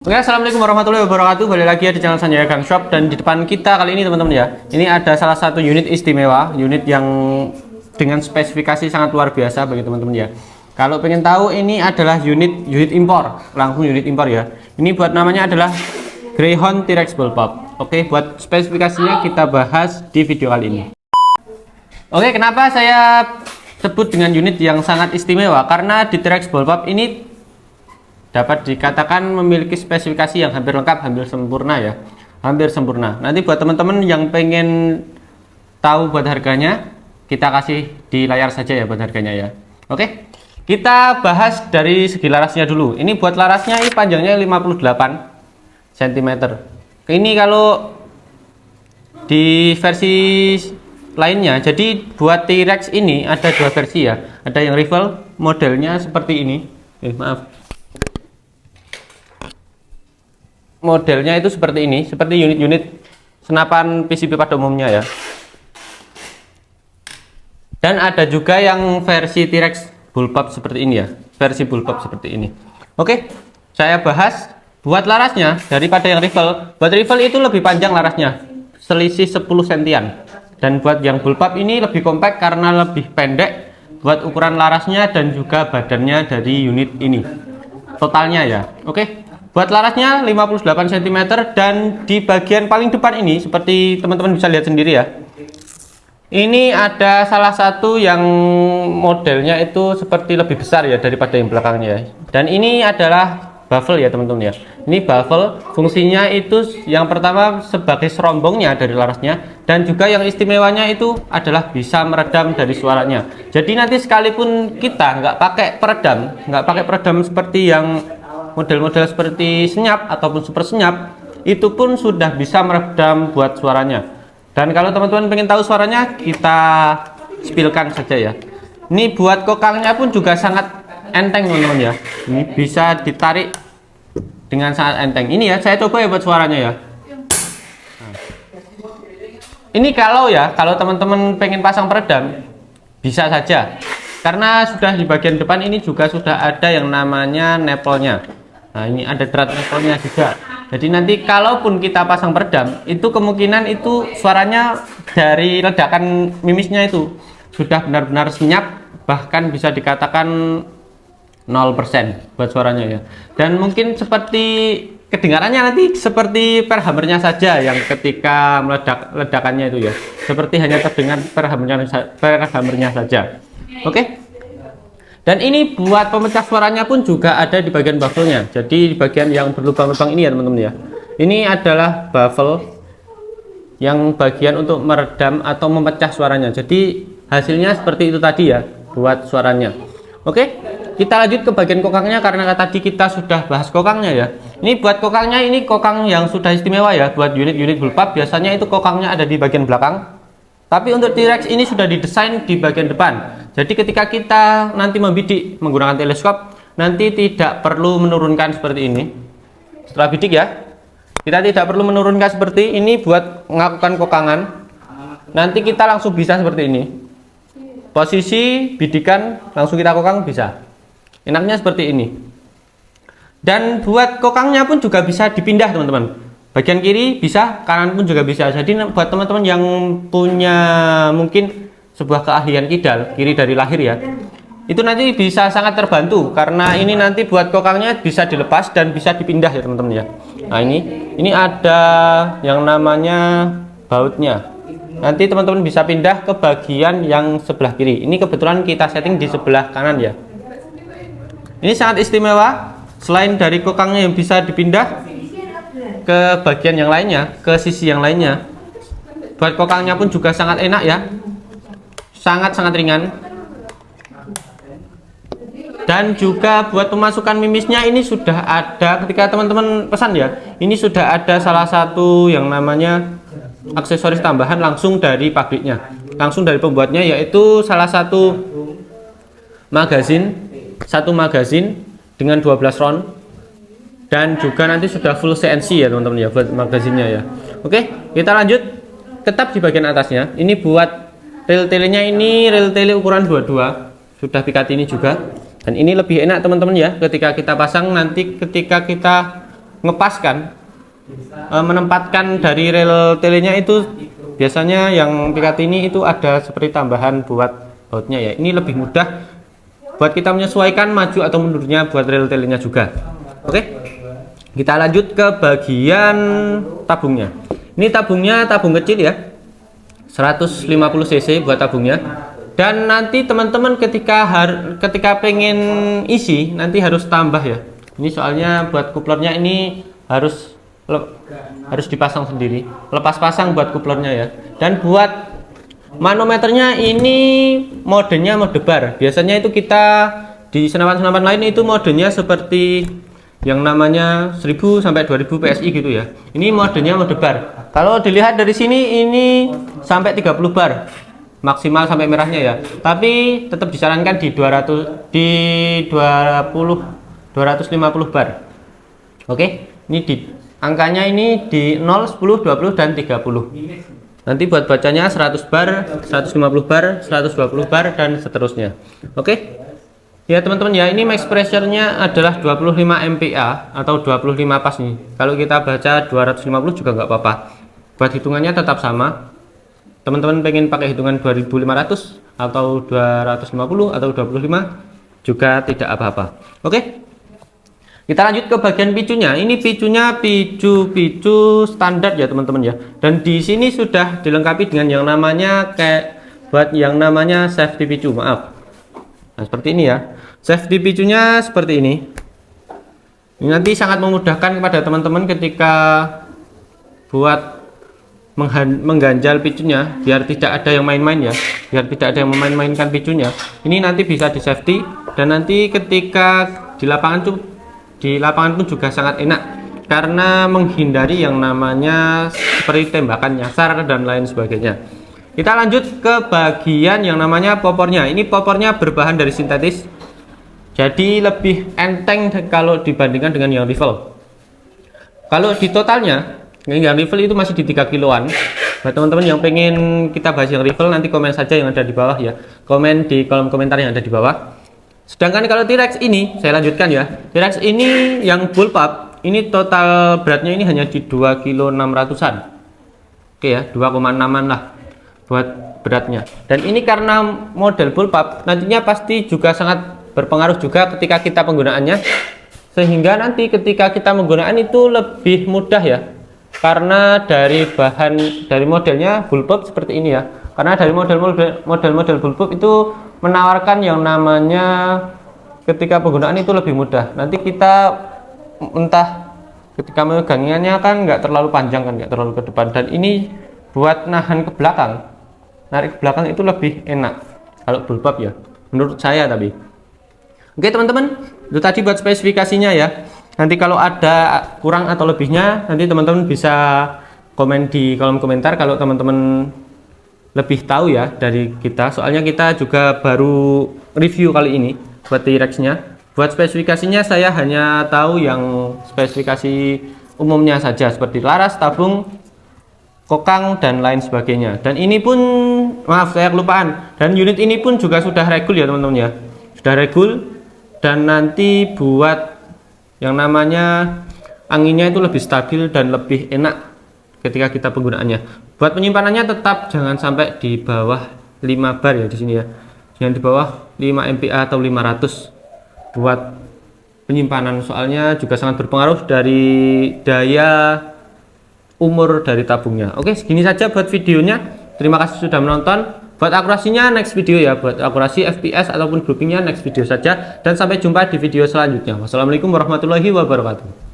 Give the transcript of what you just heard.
Oke, assalamualaikum warahmatullahi wabarakatuh. Balik lagi ya di channel Sanjaya Gang Shop. Dan di depan kita kali ini teman-teman ya, ini ada salah satu unit istimewa, unit yang dengan spesifikasi sangat luar biasa bagi teman-teman ya. Kalau pengen tahu, ini adalah unit impor, langsung unit impor ya. Ini buat namanya adalah Greyhound T-Rex Bullpup. Oke, buat spesifikasinya kita bahas di video kali ini. Oke, kenapa saya sebut dengan unit yang sangat istimewa? Karena di T-Rex Bullpup ini dapat dikatakan memiliki spesifikasi yang hampir lengkap, hampir sempurna ya, hampir sempurna. Nanti buat teman-teman yang pengen tahu buat harganya, kita kasih di layar saja ya buat harganya ya. Oke, kita bahas dari segi larasnya dulu. Ini buat larasnya, ini panjangnya 58 cm. Ini kalau di versi lainnya, jadi buat T-Rex ini ada dua versi ya. Ada yang rival, modelnya seperti ini. Maaf. Modelnya itu seperti ini, seperti unit-unit senapan PCP pada umumnya ya. Dan ada juga yang versi T-Rex Bullpup seperti ini ya, versi Bullpup seperti ini. Oke, saya bahas buat larasnya daripada yang rival. Buat rival itu lebih panjang larasnya, selisih 10 sentian. Dan buat yang Bullpup ini lebih kompak karena lebih pendek buat ukuran larasnya dan juga badannya dari unit ini. Totalnya ya. Oke. Buat larasnya 58 cm dan di bagian paling depan ini seperti teman-teman bisa lihat sendiri ya. Ini ada salah satu yang modelnya itu seperti lebih besar ya daripada yang belakangnya. Dan ini adalah baffle ya teman-teman ya. Ini baffle, fungsinya itu yang pertama sebagai serombongnya dari larasnya, dan juga yang istimewanya itu adalah bisa meredam dari suaranya. Jadi nanti sekalipun kita nggak pakai peredam seperti yang model-model seperti senyap ataupun super senyap, itu pun sudah bisa meredam buat suaranya. Dan kalau teman-teman pengen tahu suaranya, kita spillkan saja ya. Ini buat kokangnya pun juga sangat enteng teman-teman ya. Ini bisa ditarik dengan sangat enteng. Ini ya, saya coba ya buat suaranya ya. Nah. Ini kalau teman-teman pengen pasang peredam, bisa saja. Karena sudah di bagian depan ini juga sudah ada yang namanya nepelnya. Nah, ini ada drat nepelnya juga. Jadi nanti kalaupun kita pasang peredam, itu kemungkinan itu suaranya dari ledakan mimisnya itu sudah benar-benar senyap, bahkan bisa dikatakan 0% buat suaranya ya. Dan mungkin seperti kedengarannya nanti seperti perhammernya saja yang ketika ledakannya itu ya. Seperti hanya terdengar perhammernya saja. Oke. Dan ini buat pemecah suaranya pun juga ada di bagian baffle-nya. Jadi di bagian yang berlubang-lubang ini ya teman-teman ya. Ini adalah baffle yang bagian untuk meredam atau memecah suaranya. Jadi hasilnya seperti itu tadi ya buat suaranya. Oke, kita lanjut ke bagian kokangnya karena tadi kita sudah bahas kokangnya ya. Ini buat kokangnya, ini kokang yang sudah istimewa ya. Buat unit-unit Bullpup biasanya itu kokangnya ada di bagian belakang. Tapi untuk T-Rex ini sudah didesain di bagian depan. Jadi ketika kita nanti membidik menggunakan teleskop, nanti tidak perlu menurunkan seperti ini. Setelah bidik ya, kita tidak perlu menurunkan seperti ini buat melakukan kokangan. Nanti kita langsung bisa seperti ini. Posisi bidikan langsung kita kokang bisa. Enaknya seperti ini. Dan buat kokangnya pun juga bisa dipindah teman-teman. Bagian kiri bisa, kanan pun juga bisa. Jadi buat teman-teman yang punya mungkin sebuah keahlian kidal, kiri dari lahir ya, itu nanti bisa sangat terbantu karena ini nanti buat kokangnya bisa dilepas dan bisa dipindah ya teman-teman ya. Nah ini ada yang namanya bautnya. Nanti teman-teman bisa pindah ke bagian yang sebelah kiri. Ini kebetulan kita setting di sebelah kanan ya. Ini sangat istimewa. Selain dari kokangnya yang bisa dipindah ke bagian yang lainnya, ke sisi yang lainnya, buat kokangnya pun juga sangat enak ya, sangat-sangat ringan. Dan juga buat pemasukan mimisnya ini sudah ada ketika teman-teman pesan ya, ini sudah ada salah satu yang namanya aksesoris tambahan langsung dari pabriknya, langsung dari pembuatnya, yaitu salah satu magazin, satu magazin dengan 12 round. Dan juga nanti sudah full CNC ya teman-teman ya buat magazinnya ya. Oke, kita lanjut. Tetap di bagian atasnya. Ini buat rel-telenya, ini rel-tele ukuran 22. Sudah pikat ini juga. Dan ini lebih enak teman-teman ya ketika kita pasang nanti ketika kita ngepaskan, menempatkan dari rel telenya itu biasanya yang Picatinny itu ada seperti tambahan buat bautnya ya. Ini lebih mudah buat kita menyesuaikan maju atau mundurnya buat rel telenya juga. Oke, kita lanjut ke bagian tabungnya. Ini tabungnya tabung kecil ya, 150 cc buat tabungnya. Dan nanti teman-teman ketika pengen isi nanti harus tambah ya. Ini soalnya buat kuplernya ini harus dipasang sendiri, lepas pasang buat kuplernya ya. Dan buat manometernya ini modenya mode bar. Biasanya itu kita di senapan-senapan lain itu modenya seperti yang namanya 1000 sampai 2000 PSI gitu ya. Ini modenya mode bar. Kalau dilihat dari sini ini sampai 30 bar maksimal sampai merahnya ya. Tapi tetap disarankan di 250 bar. Oke, ini di angkanya ini di 0, 10, 20 dan 30. Nanti buat bacanya 100 bar, 150 bar, 120 bar dan seterusnya. Oke. Ya teman-teman ya, ini max pressure-nya adalah 25 MPa atau 25 pas nih. Kalau kita baca 250 juga nggak apa-apa. Buat hitungannya tetap sama. Teman-teman pengen pakai hitungan 2500 atau 250 atau 25 juga tidak apa-apa. Oke. Kita lanjut ke bagian picunya. Ini picunya picu standar ya teman-teman ya. Dan di sini sudah dilengkapi dengan yang namanya buat yang namanya safety picu, maaf. Nah, seperti ini ya. Safety picunya seperti ini. Ini nanti sangat memudahkan kepada teman-teman ketika buat mengganjal picunya biar tidak ada yang main-main ya. Biar tidak ada yang memain-mainkan picunya. Ini nanti bisa di safety dan nanti ketika di lapangan pun juga sangat enak karena menghindari yang namanya seperti tembakan nyasar dan lain sebagainya. Kita lanjut ke bagian yang namanya popornya. Ini popornya berbahan dari sintetis, jadi lebih enteng kalau dibandingkan dengan yang rifle. Kalau di totalnya yang rifle itu masih di 3 kiloan. Buat teman-teman yang pengen kita bahas yang rifle nanti komen saja yang ada di bawah ya, komen di kolom komentar yang ada di bawah. Sedangkan kalau T-Rex ini, saya lanjutkan ya. T-Rex ini yang bullpup, ini total beratnya ini hanya di 2 kilo 600-an. Oke ya, 2,6-an lah buat beratnya. Dan ini karena model bullpup, nantinya pasti juga sangat berpengaruh juga ketika kita penggunaannya. Sehingga nanti ketika kita menggunakan itu lebih mudah ya. Karena dari modelnya bullpup seperti ini ya. Karena dari model bullpup itu menawarkan yang namanya ketika penggunaan itu lebih mudah. Nanti kita entah ketika megangnya kan nggak terlalu panjang kan, nggak terlalu ke depan. Dan ini buat nahan ke belakang, narik ke belakang itu lebih enak kalau bullpup ya, menurut saya tapi. Oke teman-teman, itu tadi buat spesifikasinya ya. Nanti kalau ada kurang atau lebihnya, nanti teman-teman bisa komen di kolom komentar kalau teman-teman lebih tahu ya dari kita. Soalnya kita juga baru review kali ini buat T-Rex nya. Buat spesifikasinya saya hanya tahu yang spesifikasi umumnya saja seperti laras, tabung, kokang dan lain sebagainya. Dan ini pun maaf saya kelupaan, dan unit ini pun juga sudah regul ya teman-teman ya. Sudah regul dan nanti buat yang namanya anginnya itu lebih stabil dan lebih enak ketika kita penggunaannya. Buat penyimpanannya tetap jangan sampai di bawah 5 bar ya di sini ya. Jangan di bawah 5 MPa atau 500 buat penyimpanan, soalnya juga sangat berpengaruh dari daya umur dari tabungnya. Oke, segini saja buat videonya. Terima kasih sudah menonton. Buat akurasinya next video ya, buat akurasi FPS ataupun groupingnya next video saja. Dan sampai jumpa di video selanjutnya. Wassalamualaikum warahmatullahi wabarakatuh.